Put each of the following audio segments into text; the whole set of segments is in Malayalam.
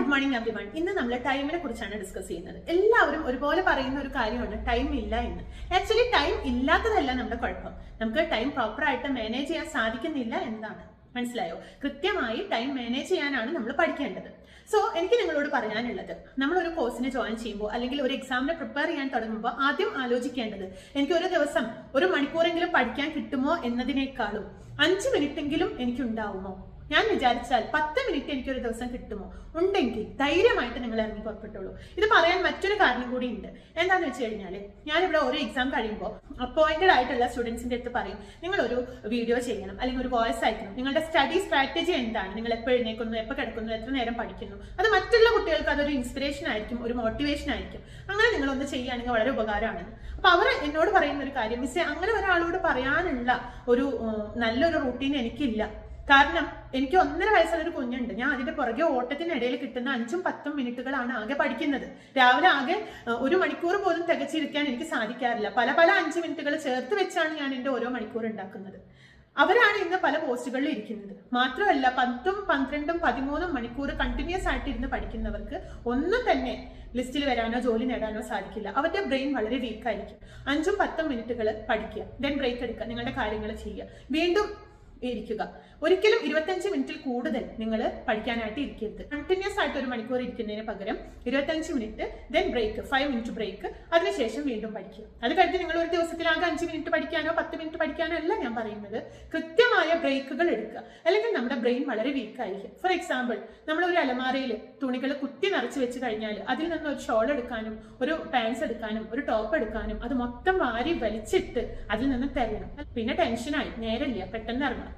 Good morning everyone. ഇന്ന് നമ്മൾ ടൈമിനെ കുറിച്ചാണ് ഡിസ്കസ് ചെയ്യുന്നത്. എല്ലാവരും ഒരുപോലെ പറയുന്ന ഒരു കാര്യമാണ് ടൈം ഇല്ല എന്ന്. ആക്ച്വലി ടൈം ഇല്ലാത്തതല്ല നമ്മുടെ കുഴപ്പം, നമുക്ക് ടൈം പ്രോപ്പർ ആയിട്ട് മാനേജ് ചെയ്യാൻ സാധിക്കുന്നില്ല എന്നതാണ്. മനസ്സിലായോ? കൃത്യമായി ടൈം മാനേജ് ചെയ്യാനാണ് നമ്മൾ പഠിക്കേണ്ടത്. സോ എനിക്ക് നിങ്ങളോട് പറയാനുള്ളത്, നമ്മളൊരു കോഴ്സിന് ജോയിൻ ചെയ്യുമ്പോൾ അല്ലെങ്കിൽ ഒരു എക്സാമിന് പ്രിപ്പയർ ചെയ്യാൻ തുടങ്ങുമ്പോൾ ആദ്യം ആലോചിക്കേണ്ടത്, എനിക്ക് ഒരു ദിവസം 1 മണിക്കൂറെങ്കിലും പഠിക്കാൻ കിട്ടുമോ എന്നതിനേക്കാളും 5 മിനിറ്റെങ്കിലും എനിക്ക് ഉണ്ടാവുമോ, ഞാൻ വിചാരിച്ചാൽ 10 മിനിറ്റ് എനിക്കൊരു ദിവസം കിട്ടുമോ, ഉണ്ടെങ്കിൽ ധൈര്യമായിട്ട് നിങ്ങൾ ഇറങ്ങി പുറപ്പെട്ടുള്ളൂ. ഇത് പറയാൻ മറ്റൊരു കാരണം കൂടി ഉണ്ട്. എന്താണെന്ന് വെച്ച് കഴിഞ്ഞാൽ, ഞാനിവിടെ ഒരു എക്സാം കഴിയുമ്പോൾ അപ്പോയിന്റഡ് ആയിട്ടുള്ള സ്റ്റുഡൻസിന്റെ അടുത്ത് പറയും, നിങ്ങളൊരു വീഡിയോ ചെയ്യണം അല്ലെങ്കിൽ ഒരു വോയിസ് അയക്കണം, നിങ്ങളുടെ സ്റ്റഡി സ്ട്രാറ്റജി എന്താണ്, നിങ്ങൾ എപ്പോൾ എഴുന്നേക്കുന്നു, എപ്പോൾ കിടക്കുന്നു, എത്ര നേരം പഠിക്കുന്നു, അത് മറ്റുള്ള കുട്ടികൾക്ക് അതൊരു ഇൻസ്പിറേഷൻ ആയിരിക്കും, ഒരു മോട്ടിവേഷൻ ആയിരിക്കും. അങ്ങനെ നിങ്ങളൊന്ന് ചെയ്യുകയാണെങ്കിൽ വളരെ ഉപകാരമാണ്. അപ്പൊ അവർ എന്നോട് പറയുന്ന ഒരു കാര്യം, മിസ്സേ അങ്ങനെ ഒരാളോട് പറയാനുള്ള ഒരു നല്ലൊരു റൂട്ടീൻ എനിക്കില്ല. കാരണം എനിക്ക് 1.5 വയസ്സുള്ള ഒരു കുഞ്ഞുണ്ട്, ഞാൻ അതിന്റെ പുറകെ ഓട്ടത്തിനിടയിൽ കിട്ടുന്ന 5-10 മിനിറ്റുകളാണ് ആകെ പഠിക്കുന്നത്. രാവിലെ ആകെ 1 മണിക്കൂർ പോലും തികച്ചിരിക്കാൻ എനിക്ക് സാധിക്കാറില്ല. പല 5 മിനിറ്റുകൾ ചേർത്ത് വെച്ചാണ് ഞാൻ എന്റെ ഓരോ മണിക്കൂർ ഉണ്ടാക്കുന്നത്. അവരാണ് ഇന്ന് പല പോസ്റ്റുകളിൽ ഇരിക്കുന്നത്. മാത്രമല്ല 10, 12, 13 മണിക്കൂർ കണ്ടിന്യൂസ് ആയിട്ട് ഇരുന്ന് പഠിക്കുന്നവർക്ക് ഒന്നും തന്നെ ലിസ്റ്റിൽ വരാനോ ജോലി നേടാനോ സാധിക്കില്ല. അവരുടെ ബ്രെയിൻ വളരെ വീക്കായിരിക്കും. 5-10 മിനിറ്റുകൾ പഠിക്കുക, ദെൻ ബ്രേക്ക് എടുക്കുക, നിങ്ങളുടെ കാര്യങ്ങൾ ചെയ്യുക, വീണ്ടും ഇരിക്കുക. ഒരിക്കലും 25 മിനിറ്റിൽ കൂടുതൽ നിങ്ങൾ പഠിക്കാനായിട്ട് ഇരിക്കരുത്. കണ്ടിന്യൂസ് ആയിട്ട് 1 മണിക്കൂർ ഇരിക്കുന്നതിന് പകരം 25 minute, then break, 5 minute break, അതിനുശേഷം വീണ്ടും പഠിക്കുക. അത് കഴിഞ്ഞ് നിങ്ങൾ ഒരു ദിവസത്തിലാകെ 5 മിനിറ്റ് പഠിക്കാനോ 10 മിനിറ്റ് പഠിക്കാനോ അല്ല ഞാൻ പറയുന്നത്. കൃത്യമായ ബ്രേക്കുകൾ എടുക്കുക, അല്ലെങ്കിൽ നമ്മുടെ ബ്രെയിൻ വളരെ വീക്കായിരിക്കും. ഫോർ എക്സാമ്പിൾ, നമ്മൾ ഒരു അലമാരയിൽ തുണികൾ കുത്തി നിറച്ച് വെച്ച് കഴിഞ്ഞാൽ അതിൽ നിന്ന് ഒരു ഷോൾ എടുക്കാനും ഒരു പാൻസ് എടുക്കാനും ഒരു ടോപ്പ് എടുക്കാനും അത് മൊത്തം വാരി വലിച്ചിട്ട് അതിൽ നിന്ന് തരണം. പിന്നെ ടെൻഷനായി, നേരമില്ല, പെട്ടെന്ന് ഇറങ്ങണം.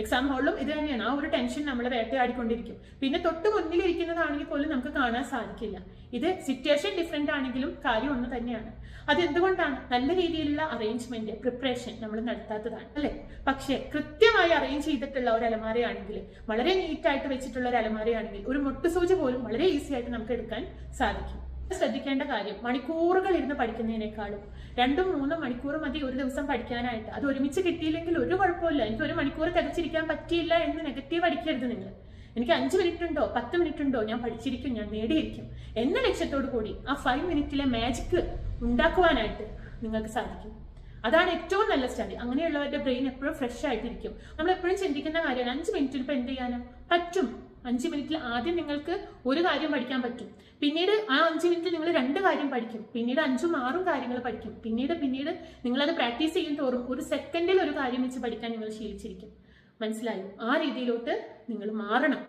എക്സാം ഹാളിലും ഇത് തന്നെയാണ്. ആ ഒരു ടെൻഷൻ നമ്മളെ വേട്ടയാടിക്കൊണ്ടിരിക്കും. പിന്നെ തൊട്ട് മുന്നിലിരിക്കുന്നതാണെങ്കിൽ പോലും നമുക്ക് കാണാൻ സാധിക്കില്ല. ഇത് സിറ്റുവേഷൻ ഡിഫറെന്റ് ആണെങ്കിലും കാര്യം ഒന്ന് തന്നെയാണ്. അതെന്തുകൊണ്ടാണ്? നല്ല രീതിയിലുള്ള അറേഞ്ച്മെന്റ്, പ്രിപ്പറേഷൻ നമ്മൾ നടത്താത്തതാണ്, അല്ലെ? പക്ഷെ കൃത്യമായി അറേഞ്ച് ചെയ്തിട്ടുള്ള ഒരു അലമാരയാണെങ്കിൽ, വളരെ നീറ്റായിട്ട് വെച്ചിട്ടുള്ള ഒരു അലമാരയാണെങ്കിൽ, ഒരു മുട്ടുസൂചി പോലും വളരെ ഈസി ആയിട്ട് നമുക്ക് എടുക്കാൻ സാധിക്കും. ശ്രദ്ധിക്കേണ്ട കാര്യം, മണിക്കൂറുകൾ ഇരുന്ന് പഠിക്കുന്നതിനേക്കാളും 2-3 മണിക്കൂർ മതി ഒരു ദിവസം പഠിക്കാനായിട്ട്. അത് ഒരുമിച്ച് കിട്ടിയില്ലെങ്കിൽ ഒരു കുഴപ്പമില്ല. എനിക്ക് 1 മണിക്കൂർ തികച്ചിരിക്കാൻ പറ്റിയില്ല എന്ന് നെഗറ്റീവ് അടിക്കരുത് നിങ്ങൾ. എനിക്ക് 5 മിനിറ്റ് ഉണ്ടോ 10 മിനിറ്റ് ഉണ്ടോ, ഞാൻ പഠിച്ചിരിക്കും, ഞാൻ നേടിയിരിക്കും എന്ന ലക്ഷ്യത്തോടു കൂടി ആ 5 മിനിറ്റിലെ മാജിക് ഉണ്ടാക്കുവാനായിട്ട് നിങ്ങൾക്ക് സാധിക്കും. അതാണ് ഏറ്റവും നല്ല സ്റ്റഡി. അങ്ങനെയുള്ളവരുടെ ബ്രെയിൻ എപ്പോഴും ഫ്രഷ് ആയിട്ടിരിക്കും. നമ്മൾ എപ്പോഴും ചിന്തിക്കുന്ന കാര്യമാണ്, 5 മിനിറ്റിൽ ഇപ്പൊ എന്ത് ചെയ്യാനോ പറ്റും. 5 മിനിറ്റിൽ ആദ്യം നിങ്ങൾക്ക് ഒരു കാര്യം പഠിക്കാൻ പറ്റും, പിന്നീട് ആ 5 മിനിറ്റിൽ നിങ്ങൾ 2 കാര്യം പഠിക്കും, പിന്നീട് 5-6 കാര്യങ്ങൾ പഠിക്കും, പിന്നീട് നിങ്ങളത് പ്രാക്ടീസ് ചെയ്യും തോറും 1 സെക്കൻഡിൽ ഒരു കാര്യം വെച്ച് പഠിക്കാൻ നിങ്ങൾ ശീലിച്ചിരിക്കും. മനസ്സിലായോ? ആ രീതിയിലോട്ട് നിങ്ങൾ മാറണം.